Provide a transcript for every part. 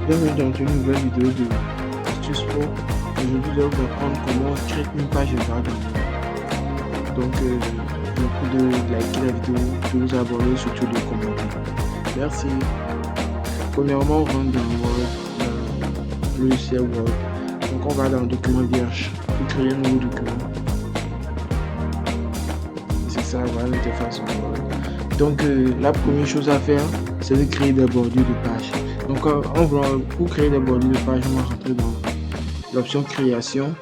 Bienvenue dans une nouvelle vidéo de Astuce Pro. Aujourd'hui, je vais vous apprendre comment créer une page de garde en Word. Donc, beaucoup de liker la vidéo, de vous abonner, surtout de commenter. Merci. Premièrement, on rentre dans Word, dans le logiciel Word. Donc, on va dans document vierge pour créer un nouveau document. C'est ça, voilà l'interface en Word. Donc, la première chose à faire, c'est de créer des bordures de page. Donc, pour créer des bordures de page, on va rentrer dans l'option création.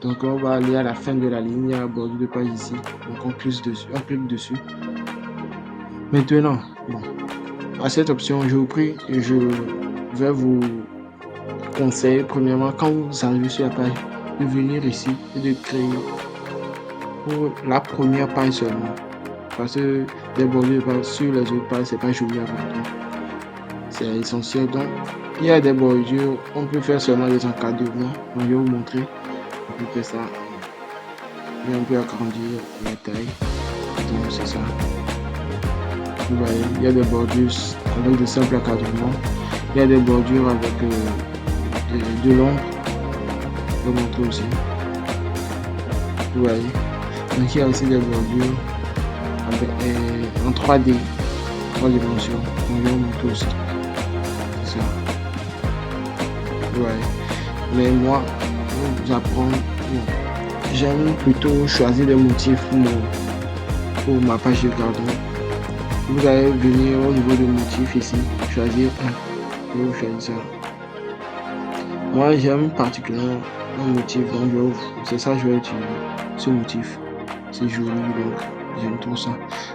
Donc, on va aller à la fin de la ligne, il y a bordure de page ici. Donc, on clique dessus. Maintenant, bon, à cette option, je vous prie, je vais vous conseiller, premièrement, quand vous arrivez sur la page, de venir ici et de créer pour la première page seulement. Parce que les bordures de page sur les autres pages, c'est pas joli à voir. C'est essentiel. Donc, il y a des bordures, on peut faire seulement des encadrements. Donc, je vais vous montrer. On peut faire ça. Et on peut agrandir la taille. Donc, c'est ça. Vous voyez, il y a des bordures avec de simples encadrements. Il y a des bordures avec de l'ombre. Je vais vous montrer aussi. Vous voyez. Donc, il y a aussi des bordures avec, en 3D, 3 dimensions. Donc, je vais vous montrer aussi. C'est ça. Ouais. Mais moi, pour vous apprendre, j'aime plutôt choisir des motifs pour ma page de garde. Vous allez venir au niveau de motifs ici, choisir un. Je vais vous faire ça. Moi, j'aime particulièrement un motif, donc c'est ça que je vais utiliser. Ce motif, c'est joli, donc j'aime trop ça.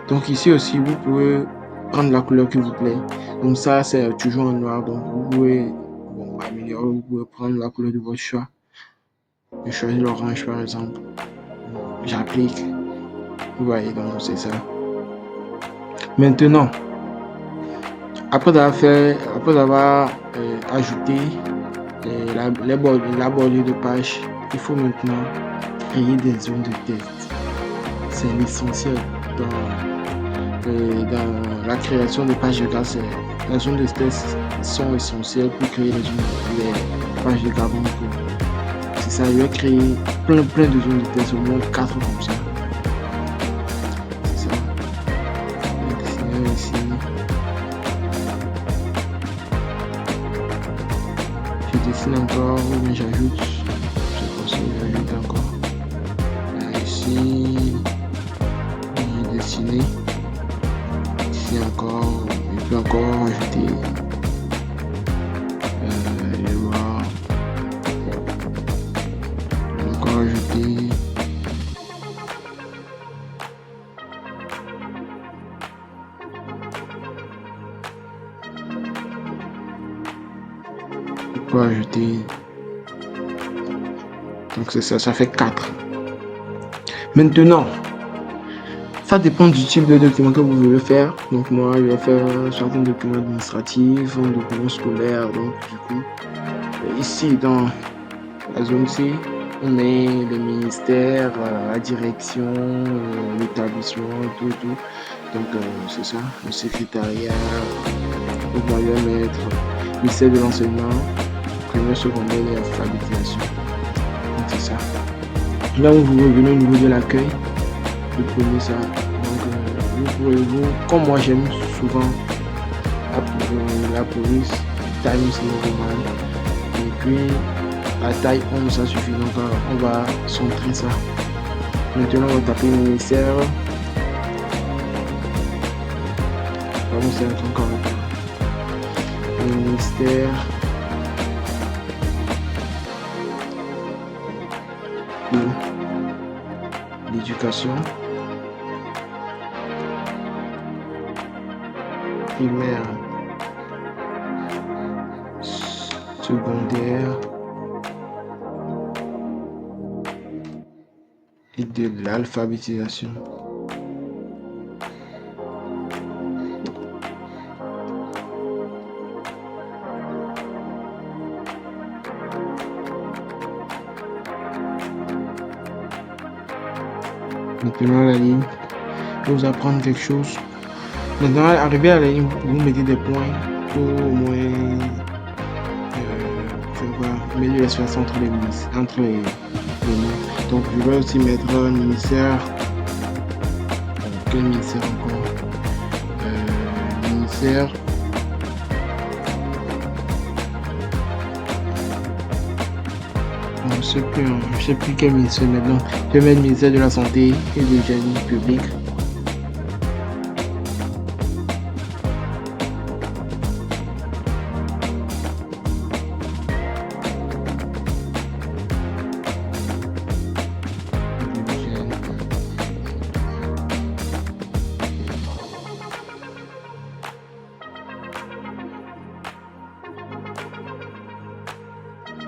Donc ici aussi, vous pouvez prendre la couleur qui vous plaît. Donc ça, c'est toujours en noir, donc vous pouvez améliorer, vous pouvez prendre la couleur de votre choix. Je choisis l'orange par exemple. J'applique. Vous voyez, donc c'est ça. Maintenant, après avoir ajouté la bordure de page, il faut maintenant créer des zones de test. C'est l'essentiel dans la création de pages de garde. Les zones de test sont essentielles pour créer les pages de garde. C'est ça, je vais créer plein de zones de test, au moins 4 comme ça. C'est ça. Ici. Je dessine encore, mais j'ajoute. Je pense que j'ajoute encore. Ici, j'ai dessiné. Ici encore, je peux encore ajouter. Je vois. Encore ajouter. Je peux ajouter. Donc c'est ça, ça fait 4. Maintenant, ça dépend du type de document que vous voulez faire. Donc moi, je vais faire soit un document administratif, un document scolaire. Donc du coup, ici dans la zone C, on met le ministère, la direction, l'établissement, tout. Donc c'est ça, le secrétariat. Donc moi, je vais mettre le ministère de l'enseignement, primaire, secondaire et alphabétisation. Donc c'est ça. Là où vous revenez au niveau de l'accueil, vous prenez ça. Donc comme moi j'aime souvent la police, Times New Roman. Et puis la taille 11, ça suffit. Donc on va centrer ça. Maintenant on va taper ministère. Pardon, c'est un truc encore. Ministère de l'éducation primaire, secondaire et de l'alphabétisation. Maintenant la ligne, je vais vous apprendre quelque chose. Maintenant, arrivé à la ligne, vous mettez des points pour au moins met de l'espace entre les mots. Donc je vais aussi mettre un ministère. Quel ministère encore? Ministère. Je ne sais plus quel ministère maintenant. Je vais mettre le ministère de la Santé et de l'Hygiène publique.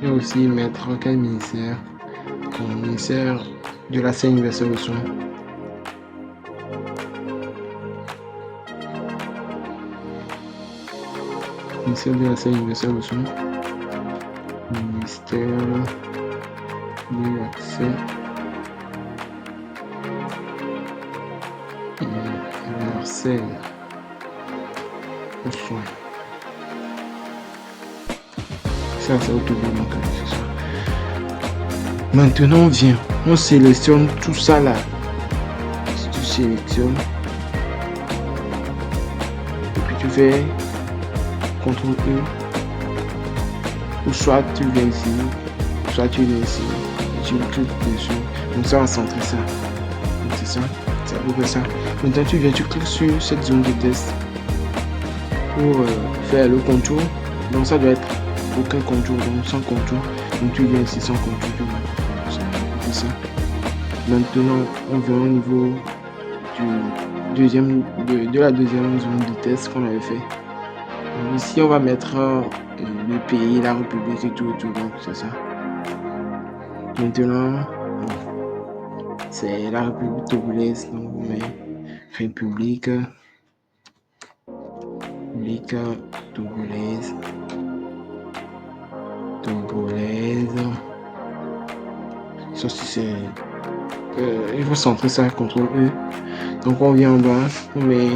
Et aussi mettre quel ministère? Le ministère de l'accès universel aux soins. Ministère de l'accès universel aux soins. Ministère de l'accès universel aux soins. Ça, c'est autour donc c'est ça. Maintenant, on sélectionne tout ça là. Si tu sélectionnes, et puis tu fais CTRL E, ou soit tu viens ici, soit tu viens ici, et tu cliques dessus. Donc ça va centrer ça. Donc c'est ça, c'est à peu près ça. Maintenant tu cliques sur cette zone de test pour faire le contour. Donc ça doit être aucun contour, donc sans contour. Donc tu viens ici sans contour, tu vois. C'est ça. Maintenant on vient au niveau de la deuxième zone de test qu'on avait fait. Donc, ici on va mettre le pays, la République et tout, donc c'est ça. Maintenant c'est la République togolaise, donc on met République togolaise. Ça c'est il faut centrer ça, CTRL E. Donc on vient en bas, on met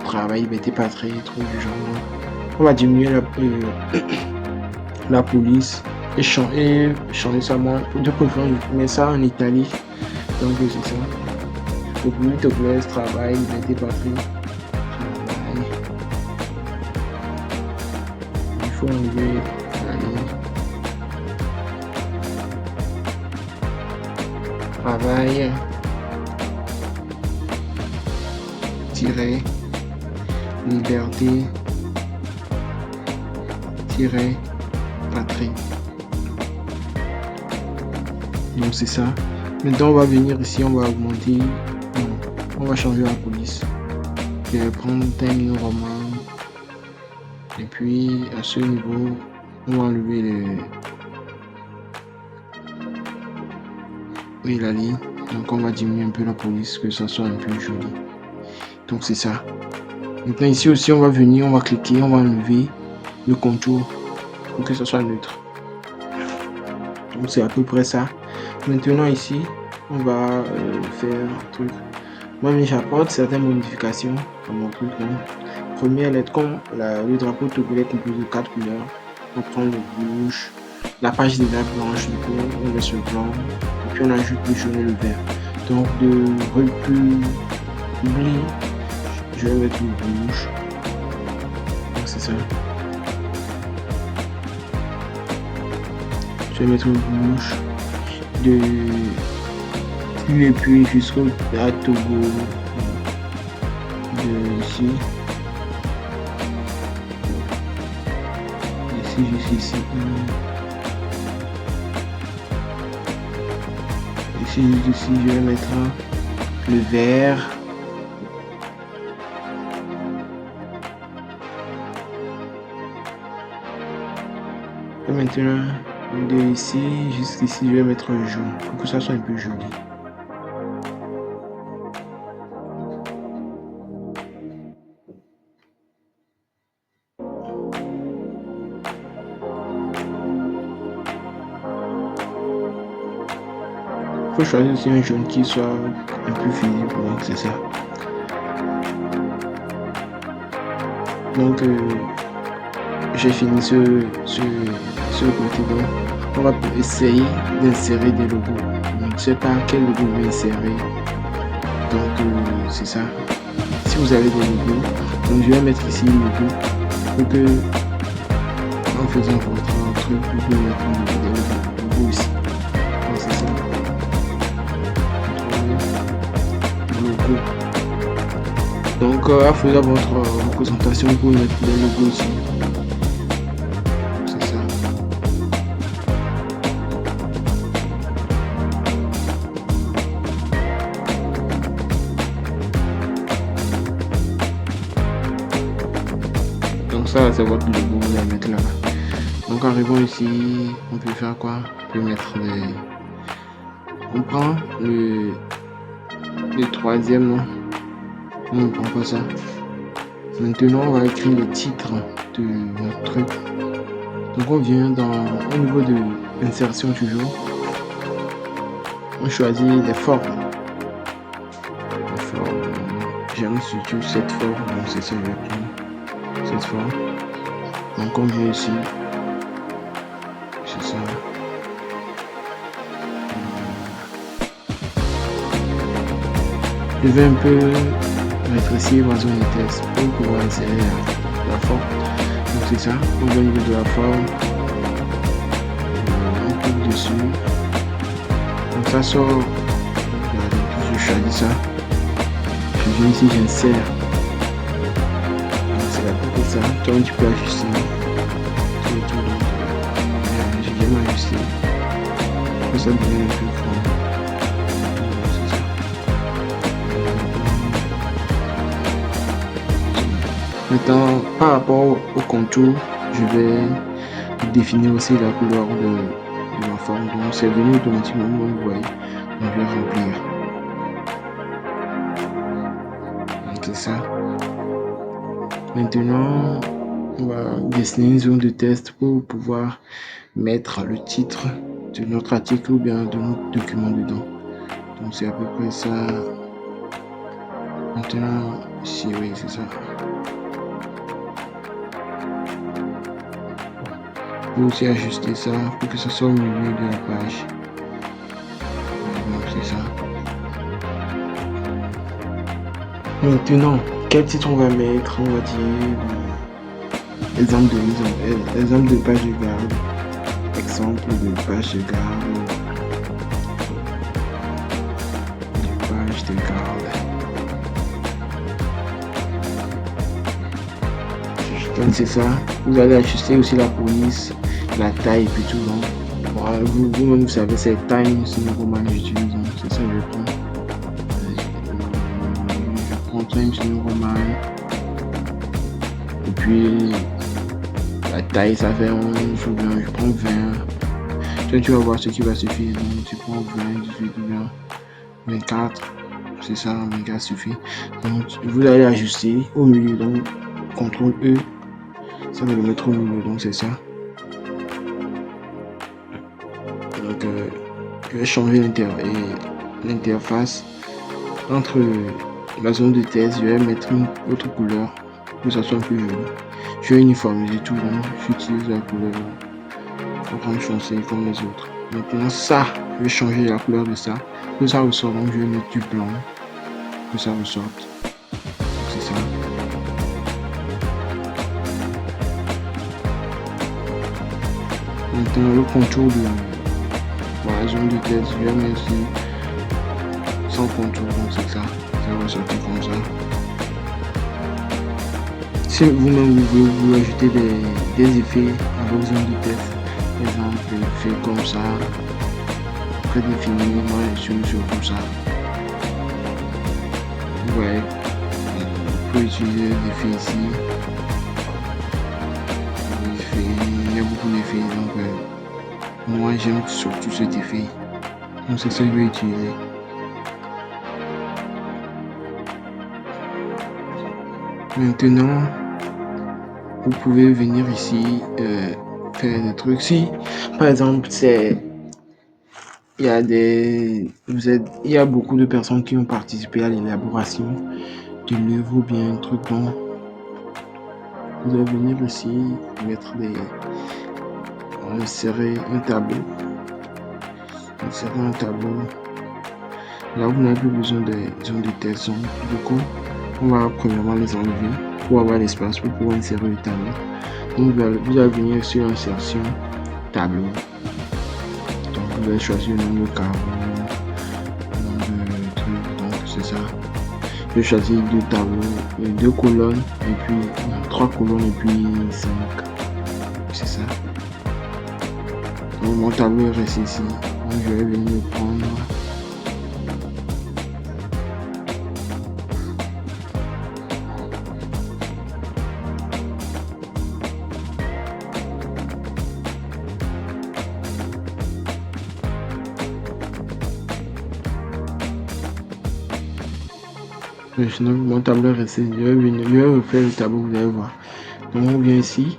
travail, liberté, patrie, truc du genre. On va diminuer la police et changer ça. Moi de préférence je mets ça en Italie. Donc c'est ça. République togolaise, travail, liberté, patrie. Il faut enlever la ligne. Travail, tiret, liberté, tiret, patrie. Donc c'est ça. Maintenant on va venir ici, on va augmenter, on va changer la police. Je vais prendre terme roman. Et puis à ce niveau, on va enlever la ligne. Donc on va diminuer un peu la police, que ça soit un peu joli. Donc c'est ça. Maintenant ici aussi on va venir, on va cliquer, on va enlever le contour pour que ça soit neutre. Donc c'est à peu près ça. Maintenant ici, on va faire un truc. Moi j'apporte certaines modifications à mon truc. Première lettre, comme le drapeau togolais composé de 4 couleurs. On prend le rouge, la page est déjà blanche, du coup on laisse le blanc, et puis on ajoute le jaune et le vert. Donc de République, je vais mettre le rouge. Donc c'est ça. Je vais mettre le rouge et puis jusqu'au Togo de ici. Ici. Ici, je vais mettre le vert. Et maintenant, de ici jusqu'ici, je vais mettre un jaune pour que ça soit un peu joli. Il faut choisir aussi un jaune qui soit un peu visible, donc c'est ça. j'ai fini ce côté. Donc, on va essayer d'insérer des logos. Je ne sais pas quel logo je vais insérer. Donc, c'est ça. Si vous avez des logos, donc je vais mettre ici le logo pour que, en faisant votre truc, vous pouvez mettre des logos ici. Donc, c'est ça. Logo. Donc, à faire votre représentation, vous pouvez mettre des logos ici. C'est ça. Donc ça, c'est votre logo, vous allez mettre là-bas. Donc arrivons ici, on peut faire quoi? On peut mettre les... On prend le troisième, non? On ne prend pas ça. Maintenant, on va écrire le titre de notre truc. Donc on vient au niveau de l'insertion toujours. On choisit les formes. J'aime surtout cette forme, donc c'est ça que je vais prendre. Cette forme. Donc on vient ici. C'est ça. Je vais un peu rétrécir ma zone de test pour pouvoir insérer la forme. Donc c'est ça. On va au niveau de la forme. On clique dessus. Donc ça sort. Voilà, donc je choisis ça. Je viens ici, j'insère. Donc c'est la peu de ça. Toi tu peux ajuster. Tout et tout. Donc j'ai bien ajusté. Pour ça devient un peu grand. Maintenant, par rapport au contour, je vais définir aussi la couleur de ma forme. Donc, c'est venu automatiquement, vous voyez. Donc, je vais remplir. Donc, c'est ça. Maintenant, on va dessiner une zone de test pour pouvoir mettre le titre de notre article ou bien de notre document dedans. Donc, c'est à peu près ça. Maintenant, ici, oui, c'est ça. Aussi ajuster ça pour que ce soit au milieu de la page. Donc c'est ça. Maintenant, quel titre on va mettre? On va dire exemple de page de garde. Exemple de page de garde. De page de garde. Donc c'est ça. Vous allez ajuster aussi la police, la taille et puis tout. Donc voilà, vous-même vous savez c'est Times New Roman que j'utilise. Donc c'est ça que je prends. Je prends Times New Roman. Et puis la taille ça fait 11 ou bien je prends 20. Toi tu vas voir ce qui va suffire. Donc tu prends 20, 18 ou bien 24. C'est ça, 24 suffit. Donc vous allez ajuster au milieu. Donc CTRL E. Ça va le mettre au milieu, donc c'est ça. Donc je vais changer l'interface entre la zone de test. Je vais mettre une autre couleur pour que ça soit plus joli. Je vais uniformiser tout, donc j'utilise la couleur orange foncé comme les autres. Maintenant ça, je vais changer la couleur de ça pour que ça ressorte. Donc je vais mettre du blanc pour que ça ressorte. C'est ça. Maintenant le contour de la zone de test, je vais mettre ici sans contour, donc c'est ça, ça va sortir comme ça. Si vous-même vous voulez ajouter des effets à votre zone de test, par exemple effet comme ça, prédéfini, moi je suis comme ça. Vous voyez, vous pouvez utiliser des effets ici. Il y a beaucoup d'effets, donc moi j'aime surtout cet effet. Donc c'est ça que je vais utiliser. Maintenant, vous pouvez venir ici faire des trucs. Si par exemple il y a beaucoup de personnes qui ont participé à l'élaboration de l'œuvre ou bien un truc, bon, vous allez venir ici, insérer un tableau. Insérer un tableau. Là, vous n'avez plus besoin des têtes. Du coup, on va premièrement les enlever pour avoir l'espace pour pouvoir insérer le tableau. Donc, vous allez venir sur insertion, tableau. Donc, vous allez choisir le nom de carreau, le nom de truc. Donc, c'est ça. Je choisis 2 tableaux, 2 colonnes, et puis 3 colonnes, et puis 5. C'est ça. Donc, mon tableau est resté ici. Donc, je vais venir le prendre. Sinon, mon tableau est resté. Je vais refaire le tableau, vous allez voir. Donc, on vient ici,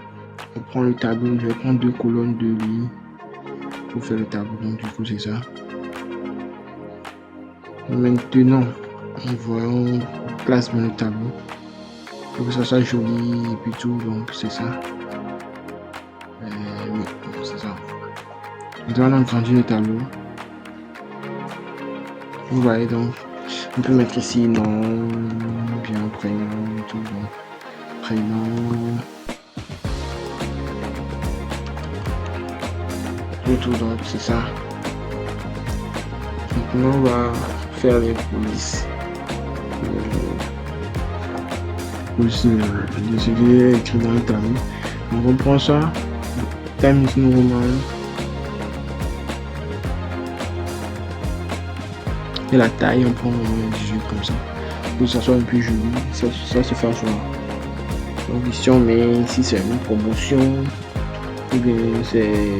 on prend le tableau, je vais prendre 2 colonnes, 2 lignes pour faire le tableau. Donc, du coup, c'est ça. Maintenant, on place bien le tableau pour que ça soit joli et puis tout. Donc, c'est ça. Oui, c'est ça. Maintenant, on agrandit le tableau. Vous voyez donc. On peut mettre ici nom, bien prénom et tout. Donc, prénom. Tout, donc c'est ça. Maintenant, on va faire les polices. Police de ce qui est écrit dans le tableau. On reprend ça. Times New Roman. Et la taille, on prend au moins 18 comme ça. Pour que ça soit un peu joli. Ça se fait sur donc ici on met, ici c'est une promotion. Ou bien c'est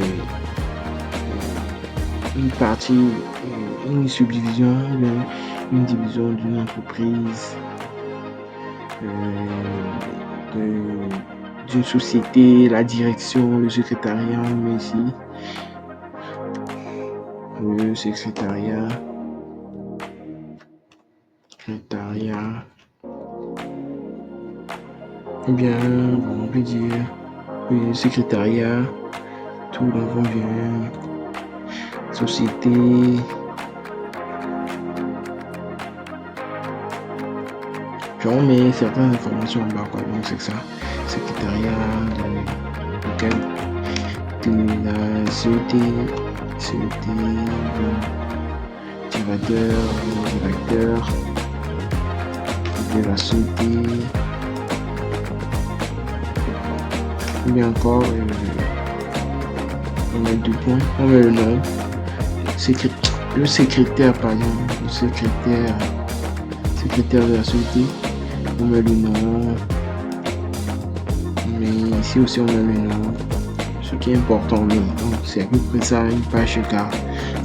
une partie, une subdivision, ou bien une division d'une entreprise, d'une société, la direction, le secrétariat, on met ici. Le secrétariat. Ou bien, on peut dire le secrétariat, tout, donc on vient, société. Puis on met certaines informations en bas, quoi. Donc c'est ça. Secrétariat de la CET, directeur de la CET. Ou bien encore, on met 2 points, on met le nom. Le secrétaire, pardon, le secrétaire de la société, on met le nom. Mais ici aussi on met le nom. Ce qui est important, donc c'est à peu près ça, une page de carte.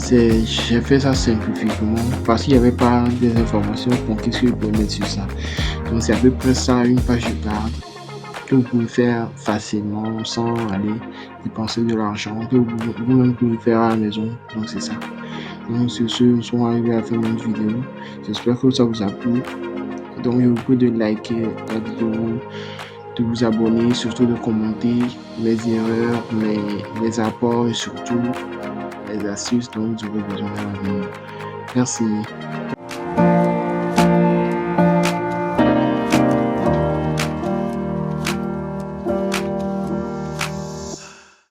J'ai fait ça simplifiquement parce qu'il n'y avait pas des informations pour qu'est-ce que je peux mettre sur ça. Donc c'est à peu près ça, une page de carte que vous pouvez faire facilement sans aller dépenser de l'argent, que vous-même pouvez faire à la maison. Donc c'est ça. Donc sur ce, nous sommes arrivés à la fin de notre vidéo. J'espère que ça vous a plu. Donc je vous prie de liker la vidéo, de vous abonner, surtout de commenter mes erreurs, mes apports et surtout les astuces dont vous aurez besoin dans l'avenir. Merci.